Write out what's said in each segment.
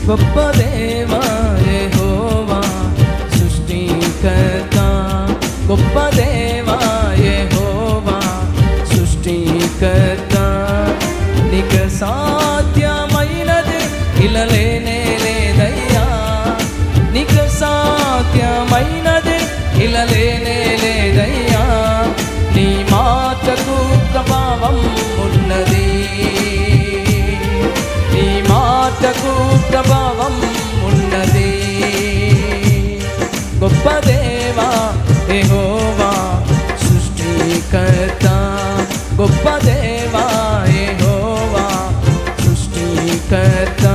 గొప్ప దేవా యెహోవా సృష్టికర్త, గొప్ప దేవా యెహోవా సృష్టికర్త. నీకు సాధ్యమైనది ఇలా లేనే లేదయ్యా, నీకు సాధ్యమైనది ఇలా లేనే లేదయ్యా. నీ మాటకు ప్రభావం ఉన్నది, నీ మాటకు ప్రభావం ఉన్నది. గొప్ప దేవా యెహోవా సృష్టికర్త, గొప్ప దేవా యెహోవా సృష్టికర్త.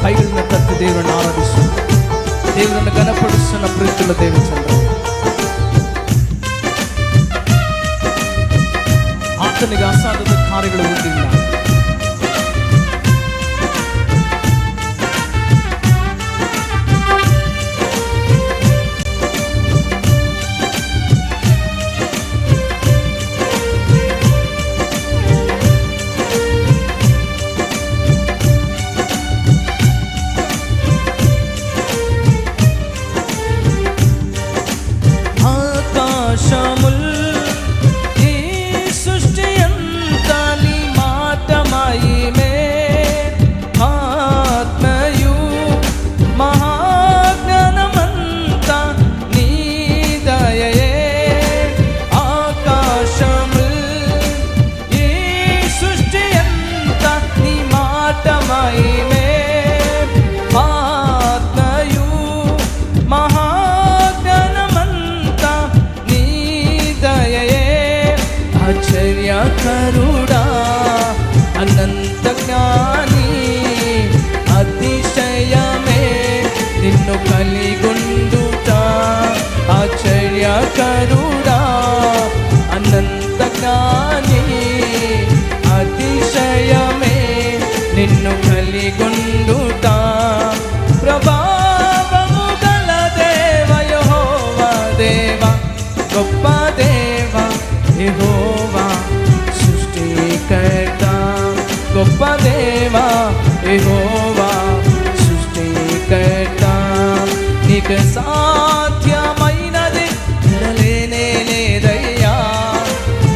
పైన తత్వ దేవుని ఆరాధిస్తూ దేవుని కనపడుస్తున్న ప్రీతుల దేవించండి. ಆತನಿಗೆ ಅಸಾಧ್ಯದ ಕಾರ್ಯಗಳು ಗೊತ್ತಿಲ್ಲ. ఆశ్చర్యకరుడా అనంత జ్ఞాని అతిశయమే నిన్ను కలిగుండుట. ఆశ్చర్యకరుడా అనంత జ్ఞాని అతిశయమే నిన్ను కలిగుండుట. ప్రభావము గల దేవ యెహోవా దేవా, గొప్ప దేవా యెహోవా సృష్టికర్త, గొప్ప దేవా యెహోవా సృష్టికర్త. నీకు సాధ్యమైనది లేనే లేదయ్యా,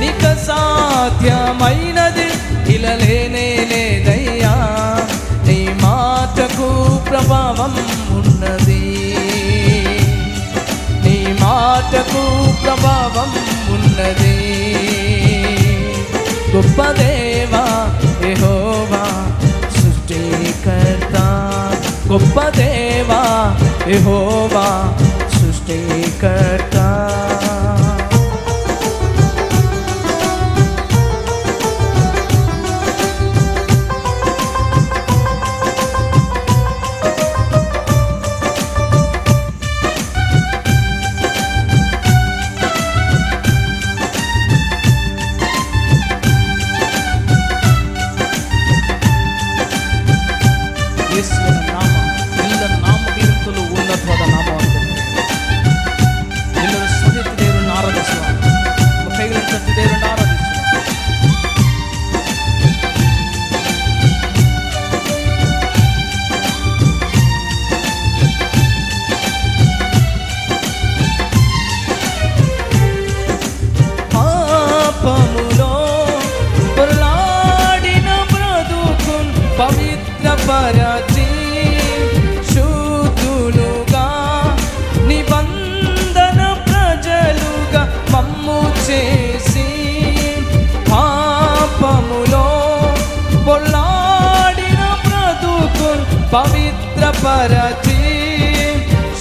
నీకు సాధ్యమైనది ఇలా లేనే లేదయ్యా. నీ మాటకు ప్రభావం ఉన్నది, నీ మాటకు ప్రభావం ఉన్నది. గొప్ప దేవా యెహోవా సృష్టికర్త, గొప్ప దేవా యెహోవా సృష్టికర్త. ಯೇಸುವಿನ ನಾಮ ಎಲ್ಲ ನಾಮಗಳಿಗಿಂತಲೂ ಉನ್ನತವಾದ ನಾಮವಾಗಿದೆ. ಎಲ್ಲರೂ ಸ್ವತಂತ್ರ ದೇವರನ್ನು ಆರಾಧಿಸುವ, ಕೈಗಳನ್ನು ತಟ್ಟಿ ದೇವರನ್ನು ಆರಾಧಿಸುವ. పాపములో పొరలాడిన బ్రతుకున్ పవిత్రపరచి శుద్ధులుగా నిబంధన ప్రజలుగా మమ్ము చేసి, పాపములో పొరలాడిన బ్రతుకున్ పవిత్రపరచి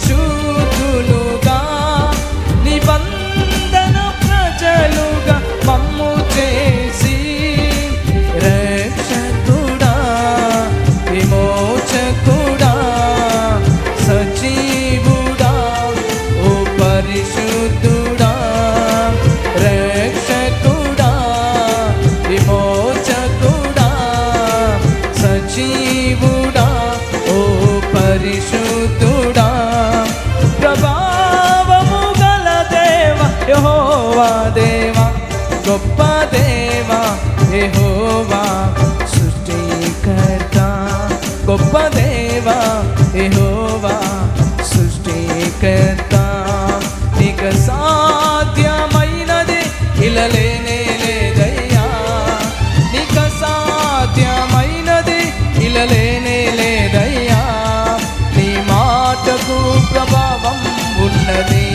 శుద్ధులుగా నిబంధన ప్రజలుగా మమ్ము చేసి, రక్షకుడా విమోచకుడా సజీవుడా ఓ పరిశుద్ధుడా, రక్షకుడా విమోచకుడా సజీవుడా ఓ పరిశుద్ధుడా. ప్రభావము గల దేవ యెహోవా దేవా, గొప్ప దేవా యెహోవా సృష్టికర్త. గొప్ప దేవా యెహోవా సృష్టికర్త. నీకు సాధ్యమైనది ఇలా లేనే లేదయ్యా, నీకు సాధ్యమైనది ఇలా లేనే లేదయ్యా. నీ మాటకు ప్రభావం ఉన్నది,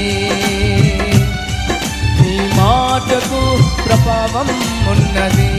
నీ మాటకు ప్రభావం ఉన్నది.